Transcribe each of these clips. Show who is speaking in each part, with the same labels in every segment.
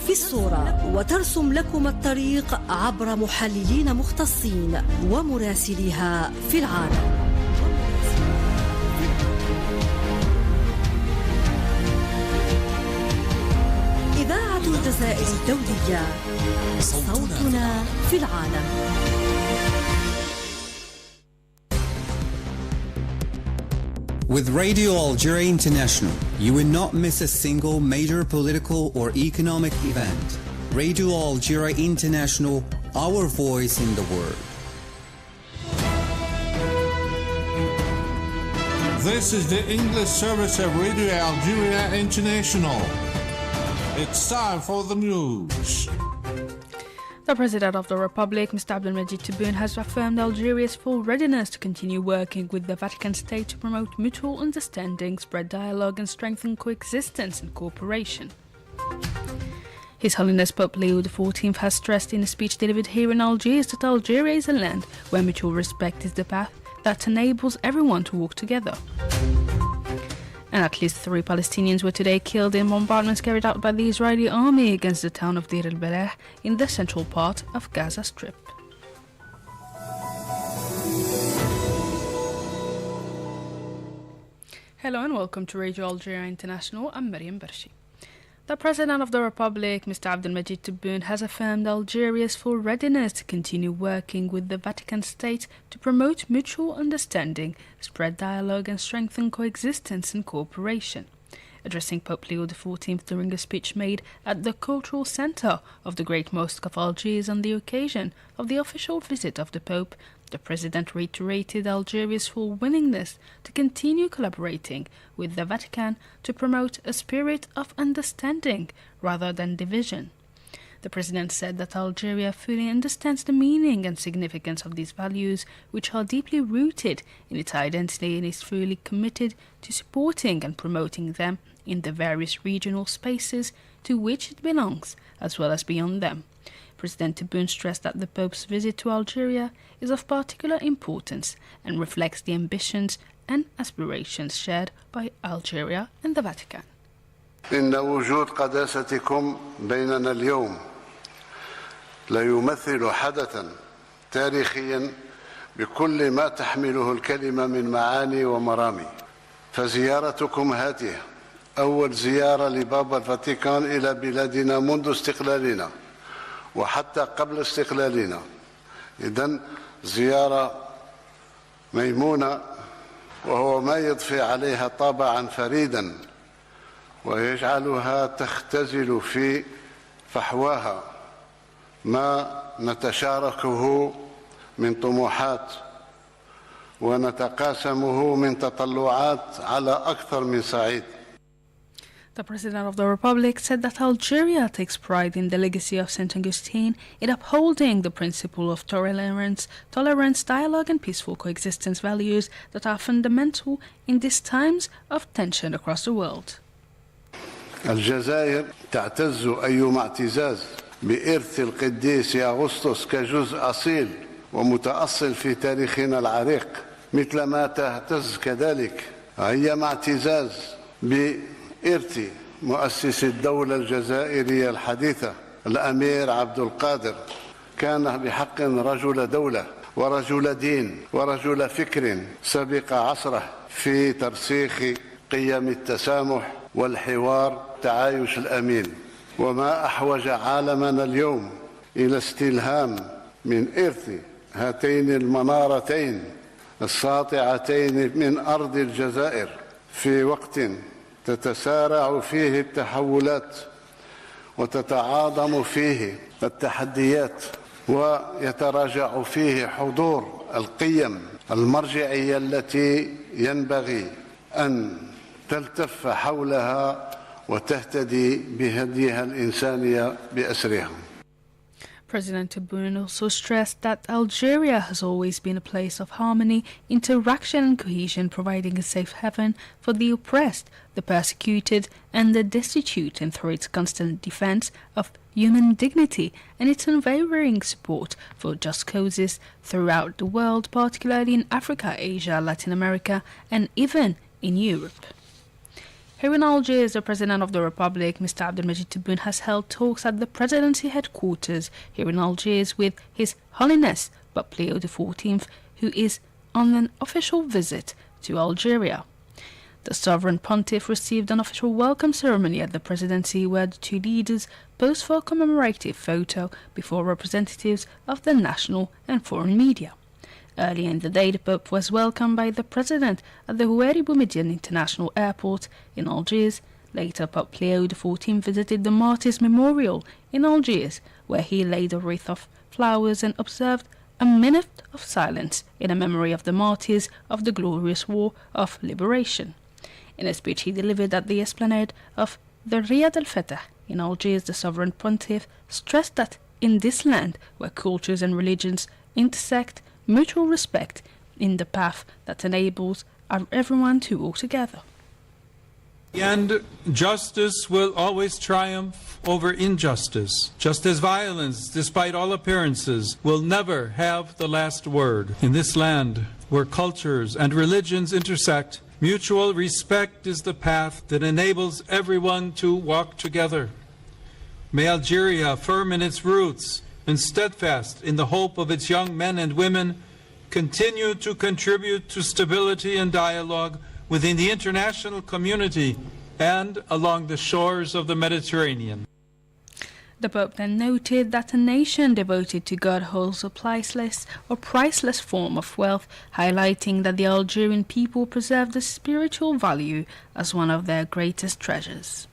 Speaker 1: في الصورة وترسم لكم الطريق عبر محللين مختصين ومراسليها في العالم. إذاعة الجزائر الدولية، صوتنا في العالم.
Speaker 2: With Radio Algeria International, you will not miss a single major political or economic event. Radio Algeria International, our voice in the world.
Speaker 3: This is the English service of Radio Algeria International. It's time for the news.
Speaker 4: The President of the Republic, Mr. Abdelmajid Tebboune, has affirmed Algeria's full readiness to continue working with the Vatican State to promote mutual understanding, spread dialogue and strengthen coexistence and cooperation. His Holiness Pope Leo XIV has stressed in a speech delivered here in Algiers that Algeria is a land where mutual respect is the path that enables everyone to walk together. And at least 3 Palestinians were today killed in bombardments carried out by the Israeli army against the town of Deir el-Balah in the central part of Gaza Strip. Hello and welcome to Radio Algeria International. I'm Mariam Barshi. The President of the Republic, Mr. Abdelmajid Tebboune, has affirmed Algeria's full readiness to continue working with the Vatican State to promote mutual understanding, spread dialogue and strengthen coexistence and cooperation. Addressing Pope Leo XIV during a speech made at the Cultural Centre of the Great Mosque of Algiers on the occasion of the official visit of the Pope, the President reiterated Algeria's full willingness to continue collaborating with the Vatican to promote a spirit of understanding rather than division. The President said that Algeria fully understands the meaning and significance of these values, which are deeply rooted in its identity, and is fully committed to supporting and promoting them in the various regional spaces to which it belongs, as well as beyond them. President Tebboune stressed that the Pope's visit to Algeria is of particular importance and reflects the ambitions and aspirations shared by Algeria and the Vatican.
Speaker 5: إن وجود قداستكم بيننا اليوم لا يمثل حدثا تاريخيا بكل ما تحمله الكلمة من معاني ومرامي، فزيارتكم هذه أول زيارة لبابا الفاتيكان إلى بلادنا منذ استقلالنا وحتى قبل استقلالنا. إذن زيارة ميمونة، وهو ما يضفي عليها طابعا فريدا ويجعلها تختزل في فحواها ما نتشاركه من طموحات ونتقاسمه من تطلعات على أكثر من صعيد.
Speaker 4: The President of the Republic said that Algeria takes pride in the legacy of St. Augustine in upholding the principle of tolerance, dialogue and peaceful coexistence values that are fundamental in these times of tension across the world.
Speaker 5: الجزائر تعتز أيما اعتزاز بإرث القديس أغسطس كجزء أصيل ومتأصل في تاريخنا العريق، مثلما تعتز كذلك أيما اعتزاز بإرث مؤسس الدولة الجزائرية الحديثة الأمير عبد القادر. كان بحق رجل دولة ورجل دين ورجل فكر سبق عصره في ترسيخ قيم التسامح والحوار والتعايش الأمين. وما أحوج عالمنا اليوم إلى استلهام من إرث هاتين المنارتين الساطعتين من أرض الجزائر في وقت تتسارع فيه التحولات وتتعاظم فيه التحديات ويتراجع فيه حضور القيم المرجعية التي ينبغي أن تلتف حولها وتهتدي بهديها الإنسانية بأسرها.
Speaker 4: President Tebboune also stressed that Algeria has always been a place of harmony, interaction and cohesion, providing a safe haven for the oppressed, the persecuted and the destitute, and through its constant defense of human dignity and its unwavering support for just causes throughout the world, particularly in Africa, Asia, Latin America and even in Europe. Here in Algiers, the President of the Republic, Mr. Abdelmajid Tebboune, has held talks at the Presidency headquarters here in Algiers with His Holiness Pope Leo XIV, who is on an official visit to Algeria. The Sovereign Pontiff received an official welcome ceremony at the Presidency where the two leaders posed for a commemorative photo before representatives of the national and foreign media. Earlier in the day, the Pope was welcomed by the President at the Houari Boumediene International Airport in Algiers. Later, Pope Leo XIV visited the Martyrs Memorial in Algiers, where he laid a wreath of flowers and observed a minute of silence in a memory of the martyrs of the glorious war of liberation. In a speech he delivered at the esplanade of the Riyad al-Fatah in Algiers, the Sovereign Pontiff stressed that in this land, where cultures and religions intersect, mutual respect in the path that enables everyone to walk together.
Speaker 6: And justice will always triumph over injustice, just as violence, despite all appearances, will never have the last word. In this land, where cultures and religions intersect, mutual respect is the path that enables everyone to walk together. May Algeria, firm in its roots and steadfast in the hope of its young men and women, continue to contribute to stability and dialogue within the international community and along the shores of the Mediterranean.
Speaker 4: The Pope then noted that a nation devoted to God holds a priceless form of wealth, highlighting that the Algerian people preserve the spiritual value as one of their greatest treasures.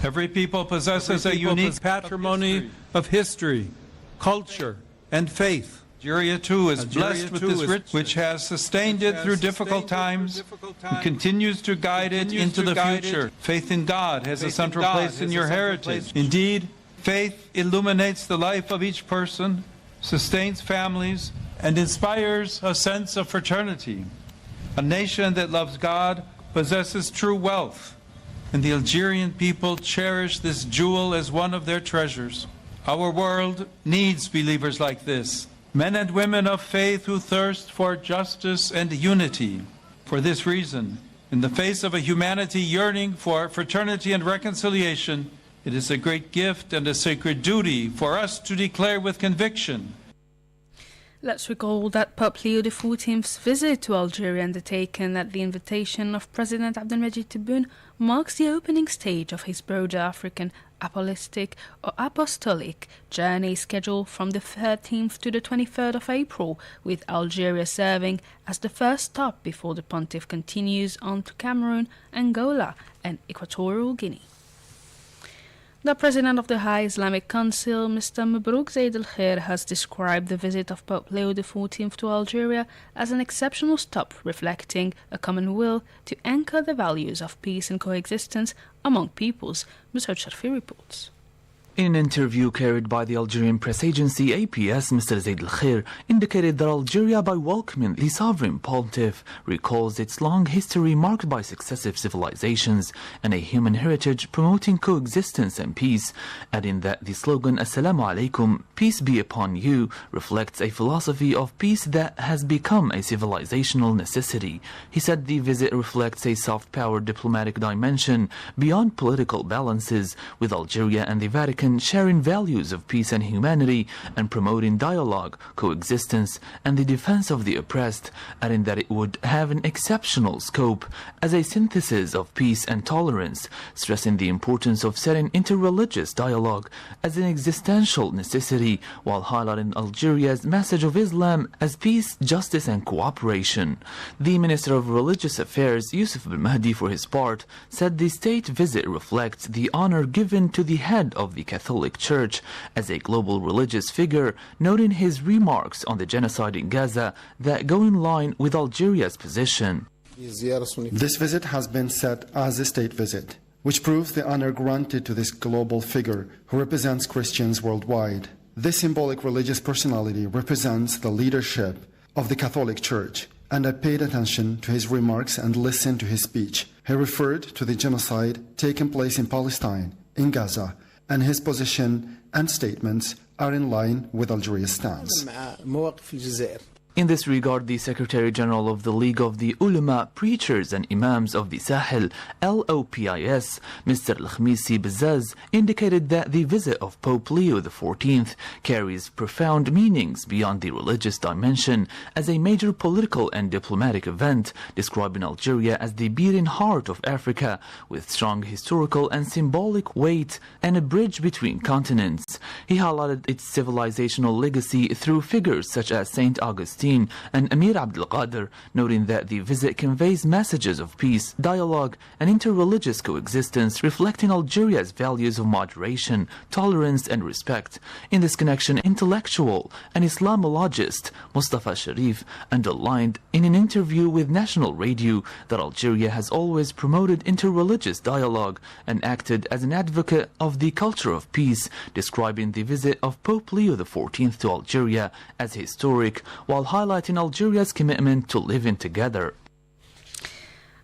Speaker 6: Every people possesses a unique patrimony of history, culture, and faith. Algeria too is blessed with this riches, which has sustained it through difficult times and continues to guide it into the future. Faith in God has a central place in your heritage. Indeed, faith illuminates the life of each person, sustains families, and inspires a sense of fraternity. A nation that loves God possesses true wealth, and the Algerian people cherish this jewel as one of their treasures. Our world needs believers like this, men and women of faith who thirst for justice and unity. For this reason, in the face of a humanity yearning for fraternity and reconciliation, it is a great gift and a sacred duty for us to declare with conviction.
Speaker 4: Let's recall that Pope Leo XIV's visit to Algeria, undertaken at the invitation of President Abdelmajid Tebboune, marks the opening stage of his broader African apostolic journey scheduled from the 13th to the 23rd of April, with Algeria serving as the first stop before the Pontiff continues on to Cameroon, Angola and Equatorial Guinea. The President of the High Islamic Council, Mr. Mabrouk Zaid al-Khair, has described the visit of Pope Leo XIV to Algeria as an exceptional stop, reflecting a common will to anchor the values of peace and coexistence among peoples. Mr. Sharfi reports.
Speaker 7: In an interview carried by the Algerian press agency APS, Mr. Zaid al-Khair indicated that Algeria, by welcoming the Sovereign Pontiff, recalls its long history marked by successive civilizations and a human heritage promoting coexistence and peace, adding that the slogan Assalamu alaikum, peace be upon you, reflects a philosophy of peace that has become a civilizational necessity. He said the visit reflects a soft-power diplomatic dimension beyond political balances, with Algeria and the Vatican sharing values of peace and humanity and promoting dialogue, coexistence, and the defense of the oppressed, adding that it would have an exceptional scope as a synthesis of peace and tolerance, stressing the importance of setting interreligious dialogue as an existential necessity, while highlighting Algeria's message of Islam as peace, justice, and cooperation. The Minister of Religious Affairs, Yusuf bin Mahdi, for his part, said the state visit reflects the honor given to the head of the Catholic Church as a global religious figure, noting his remarks on the genocide in Gaza that go in line with Algeria's position.
Speaker 8: This visit has been set as a state visit, which proves the honor granted to this global figure who represents Christians worldwide. This symbolic religious personality represents the leadership of the Catholic Church, and I paid attention to his remarks and listened to his speech. He referred to the genocide taking place in Palestine, in Gaza, and his position and statements are in line with Algeria's stance.
Speaker 7: In this regard, the Secretary General of the League of the Ulama, Preachers and Imams of the Sahel, LOPIS, Mr. Al-Khamisi Bazzaz, indicated that the visit of Pope Leo XIV carries profound meanings beyond the religious dimension as a major political and diplomatic event, describing Algeria as the beating heart of Africa with strong historical and symbolic weight and a bridge between continents. He highlighted its civilizational legacy through figures such as Saint Augustine and Amir Abdel Qadir, noting that the visit conveys messages of peace, dialogue and interreligious coexistence, reflecting Algeria's values of moderation, tolerance and respect. In this connection, intellectual and Islamologist Mustafa Sharif underlined in an interview with National Radio that Algeria has always promoted interreligious dialogue and acted as an advocate of the culture of peace, describing the visit of Pope Leo XIV to Algeria as historic, while highlighting Algeria's commitment to living together.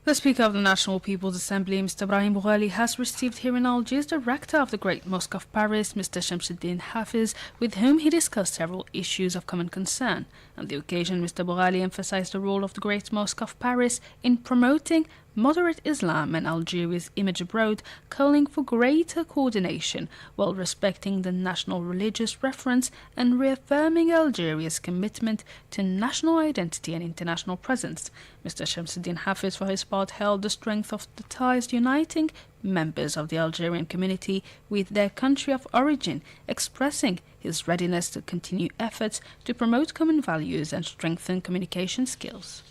Speaker 4: The Speaker of the National People's Assembly, Mr. Brahim Boughali, has received here in Algiers the Rector of the Great Mosque of Paris, Mr. Shamsuddin Hafiz, with whom he discussed several issues of common concern. On the occasion, Mr. Boughali emphasized the role of the Great Mosque of Paris in promoting moderate Islam and Algeria's image abroad, calling for greater coordination while respecting the national religious reference and reaffirming Algeria's commitment to national identity and international presence. Mr. Shamsuddin Hafiz, for his part, held the strength of the ties uniting members of the Algerian community with their country of origin, expressing his readiness to continue efforts to promote common values and strengthen communication skills.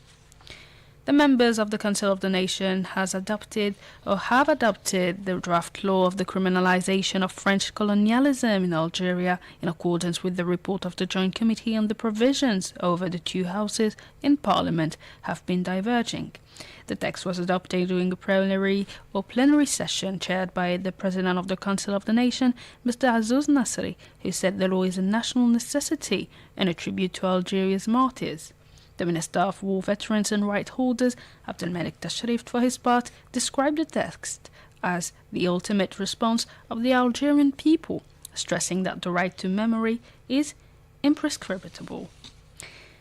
Speaker 4: The members of the Council of the Nation have adopted the draft law of the criminalization of French colonialism in Algeria in accordance with the report of the Joint Committee on the provisions over the two houses in Parliament have been diverging. The text was adopted during a plenary session chaired by the President of the Council of the Nation, Mr. Azouz Nasri, who said the law is a national necessity and a tribute to Algeria's martyrs. The Minister of War Veterans and Right Holders, Abdelmalek Tashrif, for his part, described the text as the ultimate response of the Algerian people, stressing that the right to memory is imprescriptible.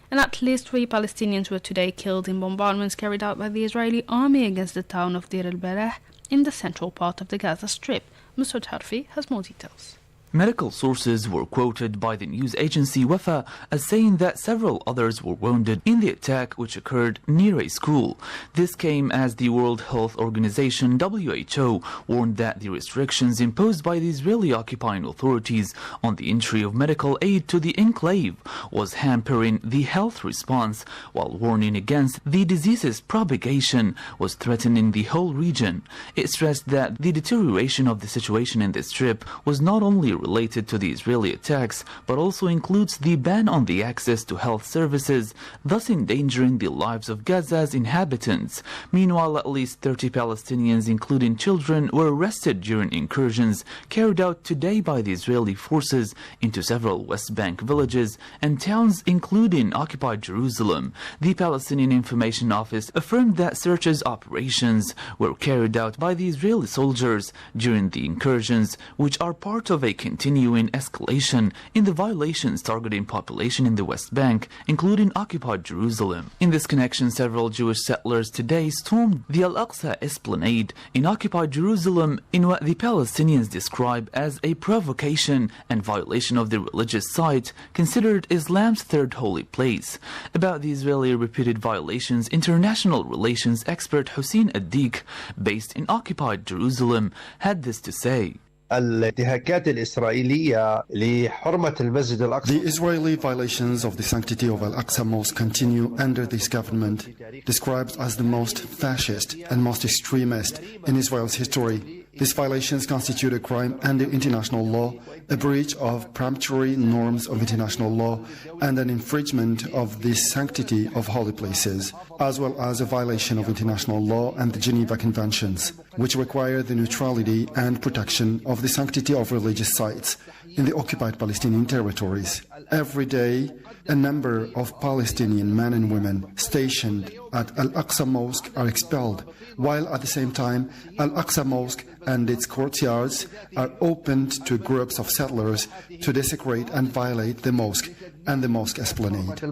Speaker 4: And at least 3 Palestinians were today killed in bombardments carried out by the Israeli army against the town of Deir el-Balah in the central part of the Gaza Strip. Masoud Harfi has more details.
Speaker 7: Medical sources were quoted by the news agency Wafa as saying that several others were wounded in the attack, which occurred near a school. This came as the World Health Organization (WHO) warned that the restrictions imposed by the Israeli occupying authorities on the entry of medical aid to the enclave was hampering the health response, while warning against the disease's propagation was threatening the whole region. It stressed that the deterioration of the situation in the Strip was not only related to the Israeli attacks, but also includes the ban on the access to health services, thus endangering the lives of Gaza's inhabitants. Meanwhile, at least 30 Palestinians, including children, were arrested during incursions carried out today by the Israeli forces into several West Bank villages and towns, including occupied Jerusalem. The Palestinian Information Office affirmed that searches operations were carried out by the Israeli soldiers during the incursions, which are part of a continuing escalation in the violations targeting population in the West Bank, including occupied Jerusalem. In this connection, several Jewish settlers today stormed the Al-Aqsa Esplanade in occupied Jerusalem in what the Palestinians describe as a provocation and violation of the religious site considered Islam's third holy place. About the Israeli repeated violations, international relations expert Hussein Addik, based in occupied Jerusalem, had this to say.
Speaker 9: The
Speaker 8: Israeli violations of the sanctity of Al-Aqsa Mosque continue under this government, described as the most fascist and most extremist in Israel's history. These violations constitute a crime under international law, a breach of peremptory norms of international law, and an infringement of the sanctity of holy places, as well as a violation of international law and the Geneva Conventions, which require the neutrality and protection of the sanctity of religious sites in the occupied Palestinian territories. Every day, a number of Palestinian men and women stationed at Al-Aqsa Mosque are expelled, while at the same time, Al-Aqsa Mosque and its courtyards are opened to groups of settlers to desecrate and violate the mosque and the mosque esplanade.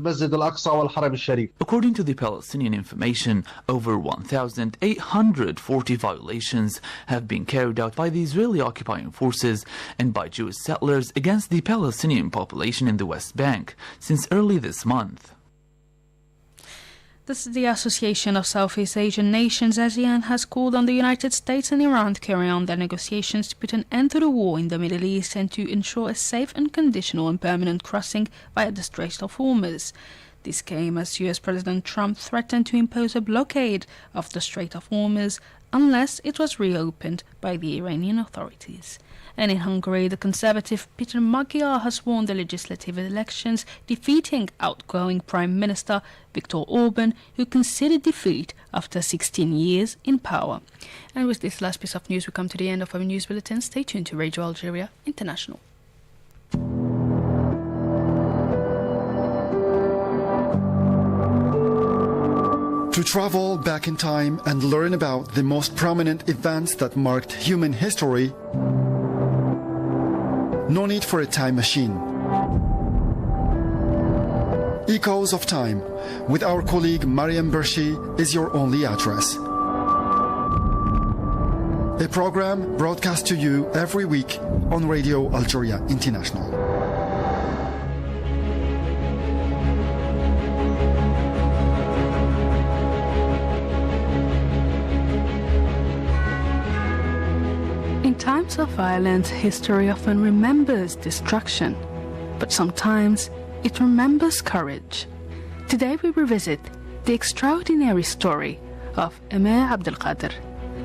Speaker 7: According to the Palestinian information, over 1,840 violations have been carried out by the Israeli occupying forces and by Jewish settlers against the Palestinian population in the West Bank since early this month.
Speaker 4: This is the Association of Southeast Asian Nations, ASEAN, has called on the United States and Iran to carry on their negotiations to put an end to the war in the Middle East and to ensure a safe, unconditional and permanent crossing via the Strait of Hormuz. This came as US President Trump threatened to impose a blockade of the Strait of Hormuz unless it was reopened by the Iranian authorities. And in Hungary, the conservative Peter Magyar has won the legislative elections, defeating outgoing Prime Minister Viktor Orban, who conceded defeat after 16 years in power. And with this last piece of news, we come to the end of our news bulletin. Stay tuned to Radio Algeria International.
Speaker 8: To travel back in time and learn about the most prominent events that marked human history, no need for a time machine. Echoes of Time with our colleague Mariam Bershi is your only address. A program broadcast to you every week on Radio Algeria International.
Speaker 4: In times of violence, history often remembers destruction, but sometimes it remembers courage. Today we revisit the extraordinary story of Emir Abdelkader,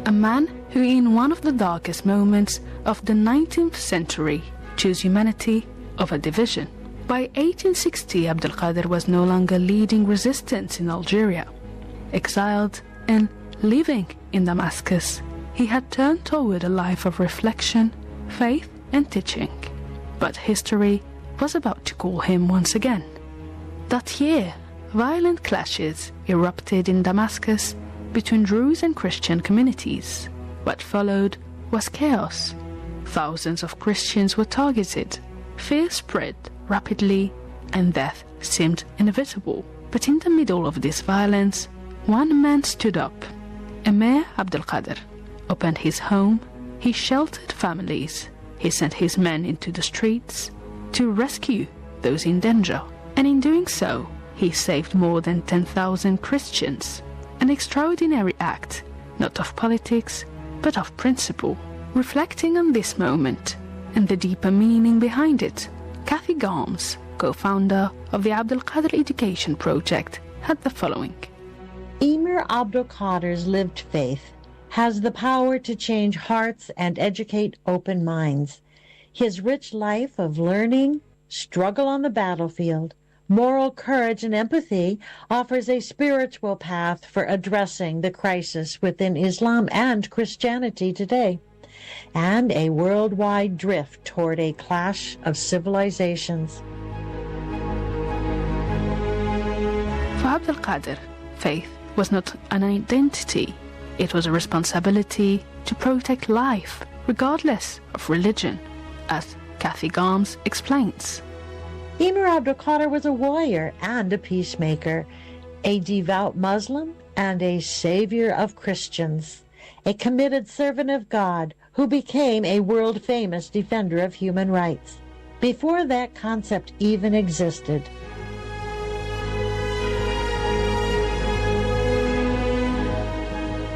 Speaker 4: a man who in one of the darkest moments of the 19th century chose humanity over division. By 1860, Abdelkader was no longer leading resistance in Algeria. Exiled and living in Damascus, he had turned toward a life of reflection, faith and teaching. But history was about to call him once again. That year, violent clashes erupted in Damascus between Druze and Christian communities. What followed was chaos. Thousands of Christians were targeted. Fear spread rapidly and death seemed inevitable. But in the middle of this violence, one man stood up. Emir Abdelkader opened his home, he sheltered families, he sent his men into the streets to rescue those in danger, and in doing so, he saved more than 10,000 Christians. An extraordinary act, not of politics, but of principle. Reflecting on this moment and the deeper meaning behind it, Kathy Garms, co-founder of the Abdelkader Education Project, had the following.
Speaker 9: Emir Abdelkader's lived faith has the power to change hearts and educate open minds. His rich life of learning, struggle on the battlefield, moral courage and empathy offers a spiritual path for addressing the crisis within Islam and Christianity today, and a worldwide drift toward a clash of civilizations.
Speaker 4: For Abdelkader, faith was not an identity. It was a responsibility to protect life, regardless of religion, as Kathy Garms explains.
Speaker 9: Emir Abdelkader was a warrior and a peacemaker, a devout Muslim and a savior of Christians, a committed servant of God who became a world-famous defender of human rights. Before that concept even existed,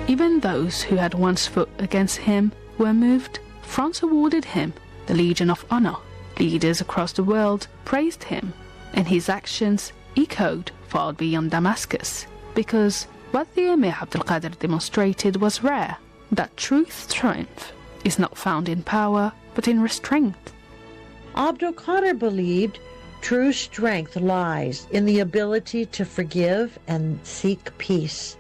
Speaker 4: even those who had once fought against him were moved. France awarded him the Legion of Honor. Leaders across the world praised him, and his actions echoed far beyond Damascus, because what the Emir Abdelkader demonstrated was rare, that true strength is not found in power, but in restraint.
Speaker 9: Abdelkader believed true strength lies in the ability to forgive and seek peace.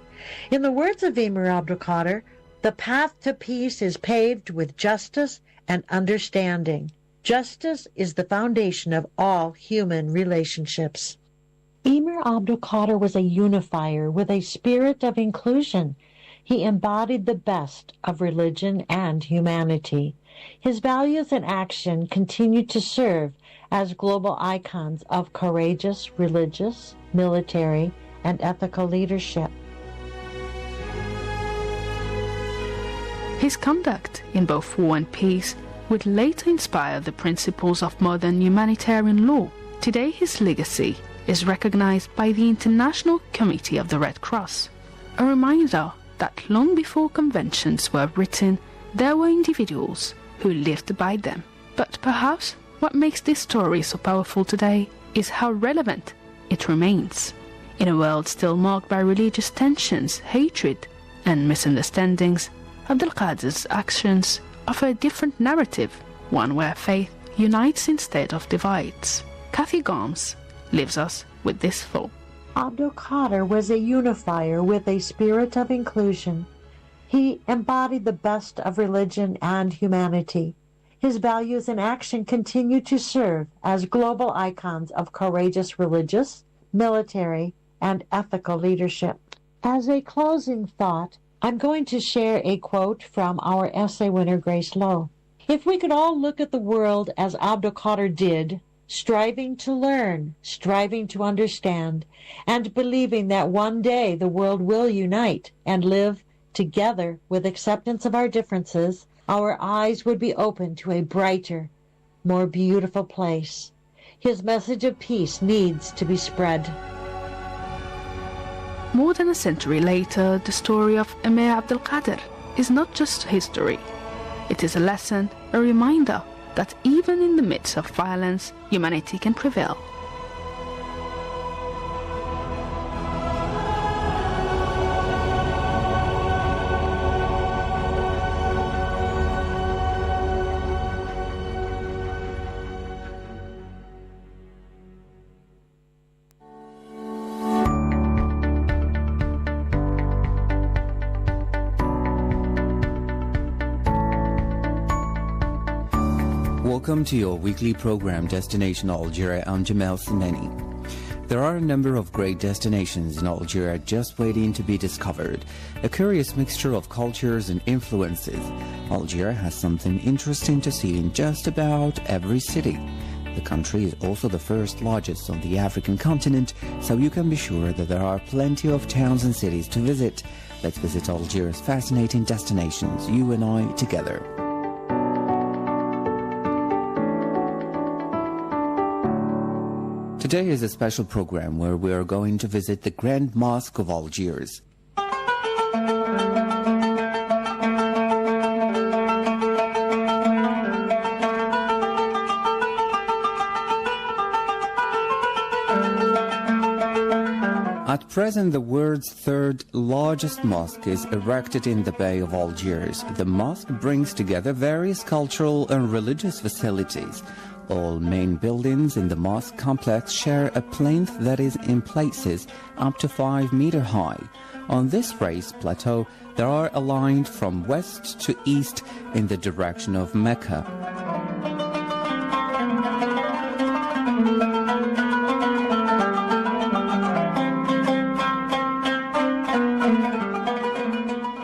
Speaker 9: In the words of Emir Abdelkader, the path to peace is paved with justice and understanding. Justice is the foundation of all human relationships. Emir Abdul Qadir was a unifier with a spirit of inclusion. He embodied the best of religion and humanity. His values and action continue to serve as global icons of courageous religious, military, and ethical leadership.
Speaker 4: His conduct in both war and peace would later inspire the principles of modern humanitarian law. Today his legacy is recognized by the International Committee of the Red Cross, a reminder that long before conventions were written, there were individuals who lived by them. But perhaps what makes this story so powerful today is how relevant it remains. In a world still marked by religious tensions, hatred, and misunderstandings, Abdul Qadir's actions offer a different narrative, one where faith unites instead of divides. Kathy Gomes leaves us with this thought.
Speaker 9: Abdul Qadir was a unifier with a spirit of inclusion. He embodied the best of religion and humanity. His values and action continue to serve as global icons of courageous religious, military, and ethical leadership. As a closing thought, I'm going to share a quote from our essay winner, Grace Lowe. If we could all look at the world as Abdul Qadir did, striving to learn, striving to understand, and believing that one day the world will unite and live together with acceptance of our differences, our eyes would be open to a brighter, more beautiful place. His message of peace needs to be spread.
Speaker 4: More than a century later, the story of Emir Abdul Qadir is not just history. It is a lesson, a reminder that even in the midst of violence, humanity can prevail.
Speaker 2: Welcome to your weekly program Destination Algeria. I'm Jamal Sineni. There are a number of great destinations in Algeria just waiting to be discovered. A curious mixture of cultures and influences. Algeria has something interesting to see in just about every city. The country is also the first largest on the African continent, so you can be sure that there are plenty of towns and cities to visit. Let's visit Algeria's fascinating destinations, you and I together. Today is a special program where we are going to visit the Grand Mosque of Algiers. At present, the world's third largest mosque is erected in the Bay of Algiers. The mosque brings together various cultural and religious facilities. All main buildings in the mosque complex share a plinth that is in places up to 5 meters high. On this raised plateau, they are aligned from west to east in the direction of Mecca.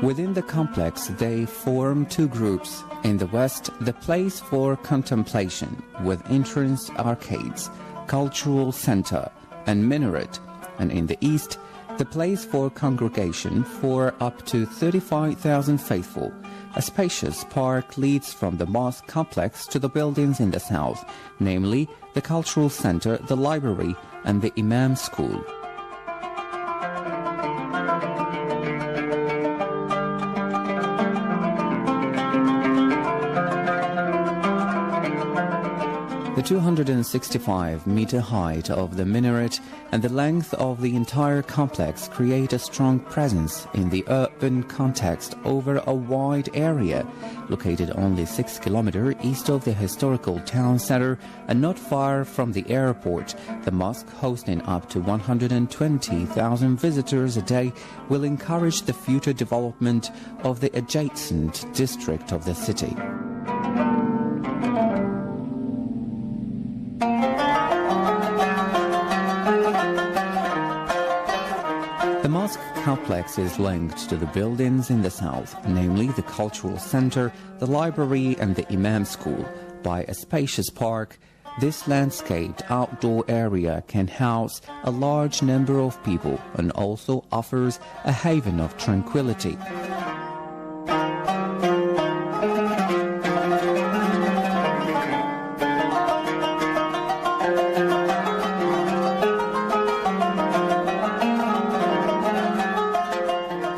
Speaker 2: Within the complex, they form two groups. In the west, the place for contemplation, with entrance arcades, cultural center, and minaret. And in the east, the place for congregation for up to 35,000 faithful. A spacious park leads from the mosque complex to the buildings in the south, namely the cultural center, the library, and the Imam School. The 265-meter height of the minaret and the length of the entire complex create a strong presence in the urban context over a wide area. Located only 6 kilometers east of the historical town center and not far from the airport, the mosque, hosting up to 120,000 visitors a day, will encourage the future development of the adjacent district of the city. complex is linked to the buildings in the south, namely the cultural center, the library and the Imam School, by a spacious park. This landscaped outdoor area can house a large number of people and also offers a haven of tranquility.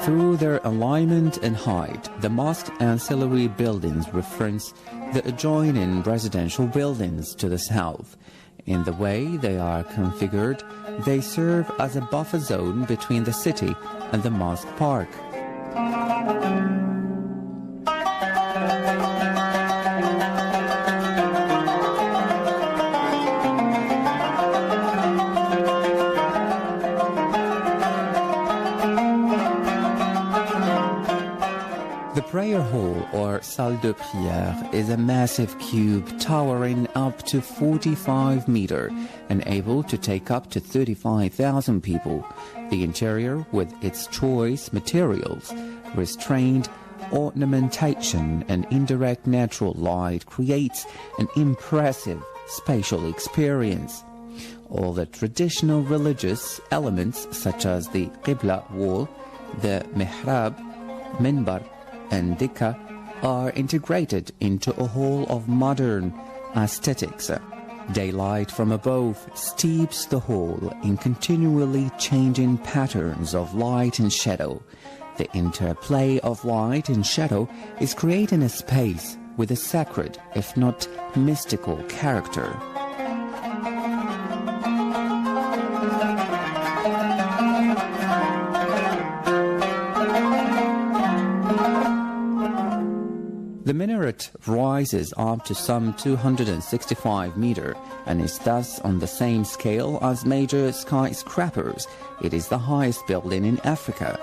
Speaker 2: Through their alignment and height, the mosque ancillary buildings reference the adjoining residential buildings to the south. In the way they are configured, they serve as a buffer zone between the city and the mosque park. The prayer hall, or salle de prière, is a massive cube towering up to 45 meters and able to take up to 35,000 people. The interior, with its choice materials, restrained ornamentation and indirect natural light, creates an impressive spatial experience. All the traditional religious elements such as the Qibla wall, the mihrab, minbar, and Dikka are integrated into a whole of modern aesthetics. Daylight from above steeps the hall in continually changing patterns of light and shadow. The interplay of light and shadow is creating a space with a sacred, if not mystical, character. The minaret rises up to some 265 meters and is thus on the same scale as major skyscrapers. It is the highest building in Africa.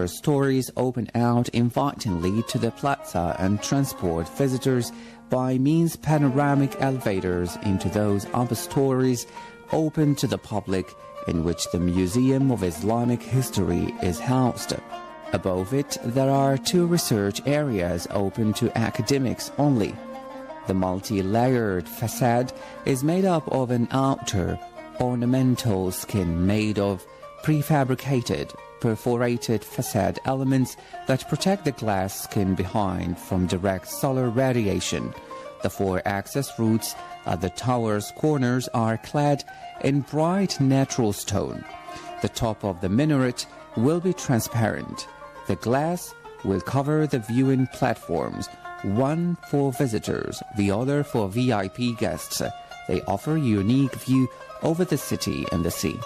Speaker 2: Stories open out invitingly to the plaza and transport visitors by means panoramic elevators into those upper stories open to the public, in which the Museum of Islamic History is housed. Above it, there are two research areas open to academics only. The multi-layered facade is made up of an outer ornamental skin made of prefabricated perforated facade elements that protect the glass skin behind from direct solar radiation. The four access routes at the tower's corners are clad in bright natural stone. The top of the minaret will be transparent. The glass will cover the viewing platforms, one for visitors, the other for VIP guests. They offer a unique view over the city and the sea.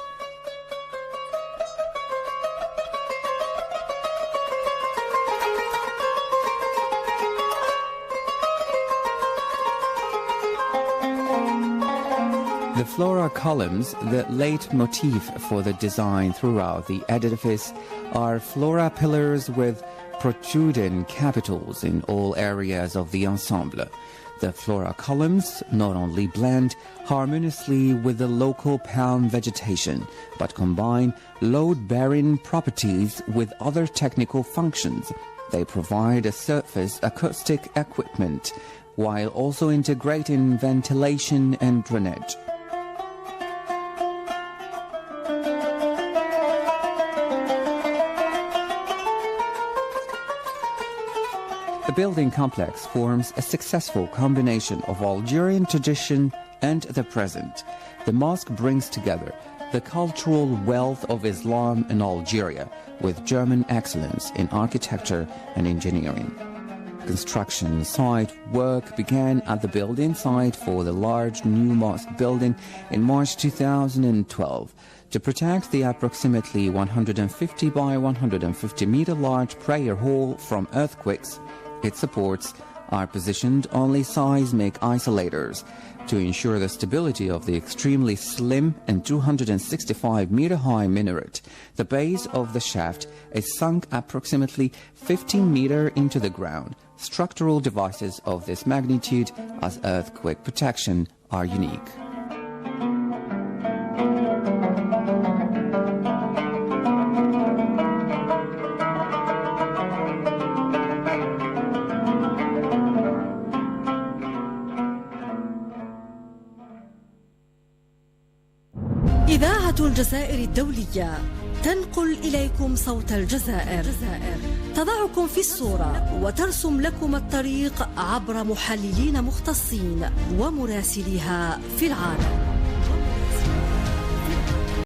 Speaker 2: The flora columns, the leitmotif for the design throughout the edifice, are flora pillars with protruding capitals in all areas of the ensemble. The flora columns not only blend harmoniously with the local palm vegetation, but combine load-bearing properties with other technical functions. They provide a surface acoustic equipment, while also integrating ventilation and drainage. The building complex forms a successful combination of Algerian tradition and the present. The mosque brings together the cultural wealth of Islam in Algeria with German excellence in architecture and engineering. Construction site work began at the building site for the large new mosque building in March 2012. To protect the approximately 150 by 150 meter large prayer hall from earthquakes, it supports are positioned only seismic isolators. To ensure the stability of the extremely slim and 265-meter-high minaret, the base of the shaft is sunk approximately 15 meters into the ground. Structural devices of this magnitude as earthquake protection are unique.
Speaker 1: إذاعة الجزائر الدولية تنقل إليكم صوت الجزائر، تضعكم في الصورة وترسم لكم الطريق عبر محللين مختصين ومراسليها في العالم.